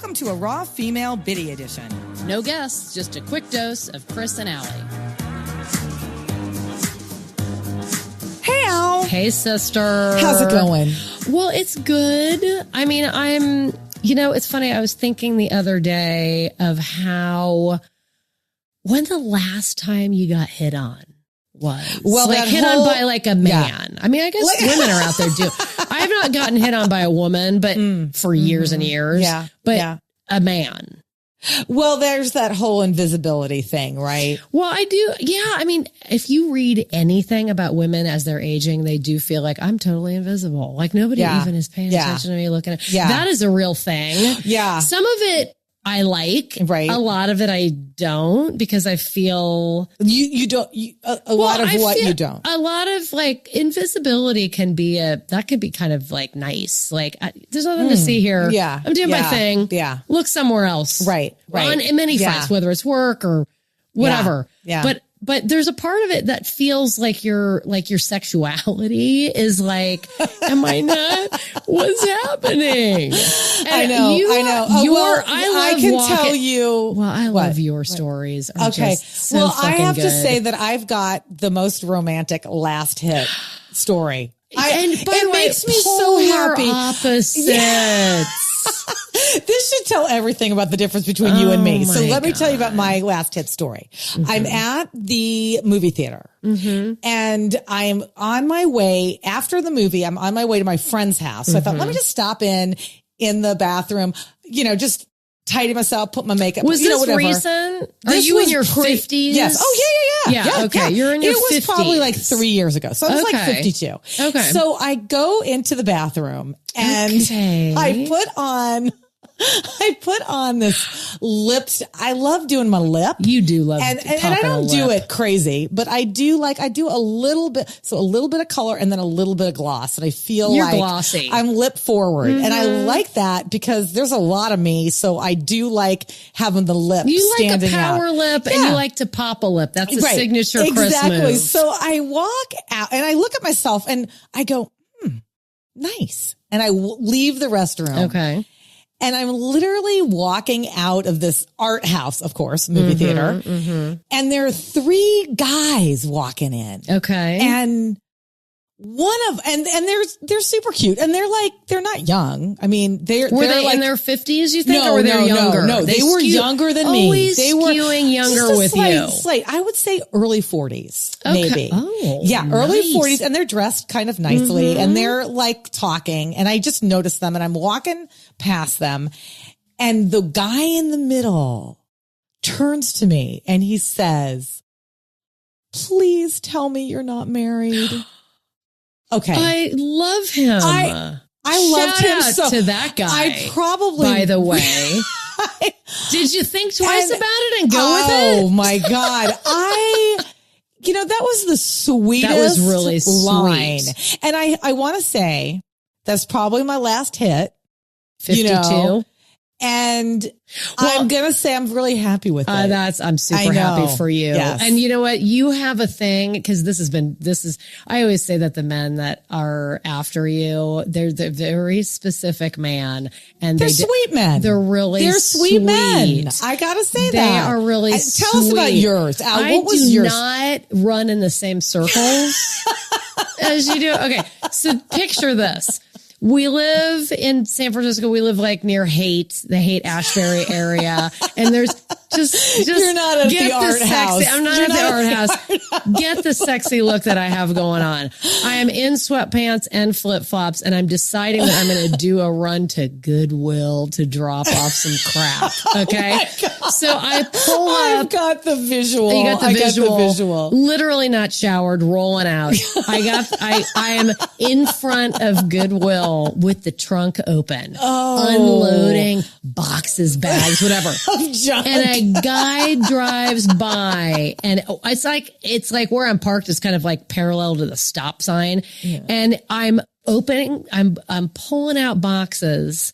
Welcome to a Raw Female Biddy Edition. No guests, just a quick dose of Kris and Allie. Hey, Al. Hey, sister. How's it going? Well, it's good. I mean, it's funny. I was thinking the other day of when the last time you got hit on was. Well, like hit on by like a man. Yeah. I mean, I guess women are out there too. I have not gotten hit on by a woman, but for years and years. Yeah. But a man. Well, there's that whole invisibility thing, right? Well, I do. Yeah. I mean, if you read anything about women as they're aging, they do feel like I'm totally invisible. Like nobody even is paying attention to me looking at. Yeah. That is a real thing. Yeah. Some of it I like. Right. A lot of it I don't because I feel. You don't. A lot of what you don't. A lot of like invisibility can be kind of like nice. Like there's nothing to see here. Yeah. I'm doing my thing. Yeah. Look somewhere else. Right. Right. On many fronts, whether it's work or whatever. Yeah. But there's a part of it that feels like your sexuality is like, am I not? What's happening? And I know. I can tell you. Well, I love your stories. Okay. So I have to say that I've got the most romantic last hit story. It makes me so happy. Opposites. Yeah. This should tell everything about the difference between you and me. So let me tell you about my last hit story. Mm-hmm. I'm at the movie theater and I'm on my way after the movie. I'm on my way to my friend's house. So I thought, let me just stop in the bathroom, just tidy myself, put my makeup. Was this recent? Are you in your 50s? Yes. Oh, yeah. Okay. You're in your 50s. It was probably like 3 years ago. So I was like 52. Okay. So I go into the bathroom and I put on this lips. I love doing my lip. You do love and I don't do it crazy, but I do a little bit. So a little bit of color and then a little bit of gloss. And I feel you're glossy. I'm lip forward. And I like that because there's a lot of me. So I do like having the lip standing out. You like a power lip and you like to pop a lip. That's a signature Kris move. So I walk out and I look at myself and I go, nice. And I leave the restroom. Okay. And I'm literally walking out of this art house, of course, movie theater. And there are 3 guys walking in. Okay. And they're super cute. And they're not young. I mean, were they like in their 50s, you think? Or were they younger? No, they were younger than me. Always skewing younger with you. I would say early 40s, maybe. Oh, yeah. Early 40s. And they're dressed kind of nicely and they're like talking. And I just noticed them and I'm walking past them. And the guy in the middle turns to me and he says, please tell me you're not married. Okay. I love him. I loved him so. To that guy. I probably. By the way. Did you think twice about it and go with it? Oh my God. That was the sweetest that was really line. Sweet. And I want to say that's probably my last hit. 52. And I'm going to say I'm really happy with it. I'm super happy for you. Yes. And you know what? You have a thing because I always say that the men that are after you, they're very specific man and they're sweet men. They're sweet men. I got to say they that. They are really sweet. Tell us about yours. Al, what was yours? I do not run in the same circles as you do. Okay. So picture this. We live in San Francisco. We live like near the Haight-Ashbury area. And there's just you're not at the art house. I'm not at the art house. Get the sexy look that I have going on. I am in sweatpants and flip-flops and I'm deciding that I'm going to do a run to Goodwill to drop off some crap. Okay. So I pull up. I've got the visual. You got the visual. Literally not showered, rolling out. I am in front of Goodwill with the trunk open, unloading boxes, bags, whatever. And a guy drives by and it's like where I'm parked is kind of like parallel to the stop sign. Yeah. And I'm pulling out boxes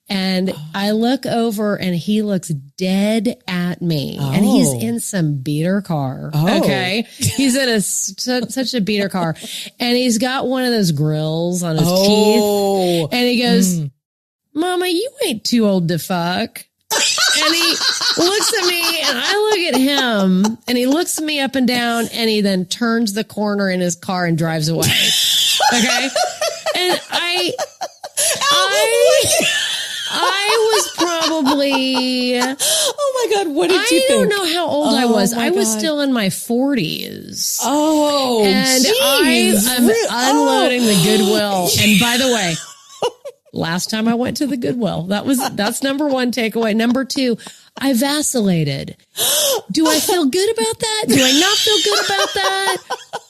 and I look over and he looks dead at me and he's in some beater car. Okay. He's in such a beater car and he's got one of those grills on his teeth and he goes, Mama, you ain't too old to fuck. And he looks at me and I look at him and he looks me up and down and he then turns the corner in his car and drives away. Okay. And I was probably, oh my God, what did you think? I don't know how old I was. I was still in my 40s. Oh, and geez. I am unloading the Goodwill. And by the way, last time I went to the Goodwill, that's number one takeaway. Number two, I vacillated. Do I feel good about that? Do I not feel good about that?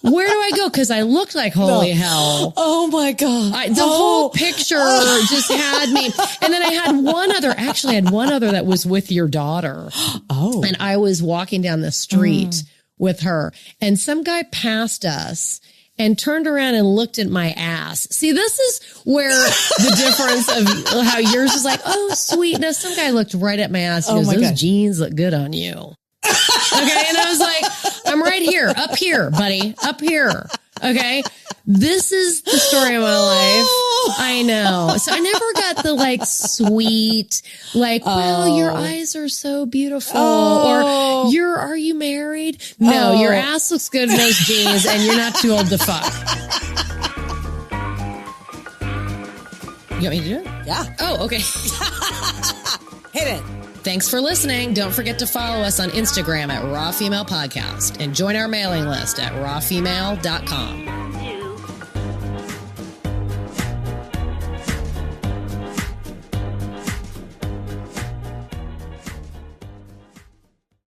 Where do I go? Because I looked like holy hell. Oh my God. The whole picture just had me. And then I had one other that was with your daughter. Oh. And I was walking down the street with her and some guy passed us and turned around and looked at my ass. See, this is where the difference of how yours is like, oh, sweet. Now, some guy looked right at my ass and goes, those jeans look good on you. Okay. And I was like, I'm right here, up here, buddy, up here. Okay. This is the story of my life. I know. So I never got the like sweet, like, wow, your eyes are so beautiful. Or are you married? No, your ass looks good in those jeans and you're not too old to fuck. You want me to do it? Yeah. Oh, okay. Hit it. Thanks for listening. Don't forget to follow us on Instagram at Raw Female Podcast and join our mailing list at rawfemale.com.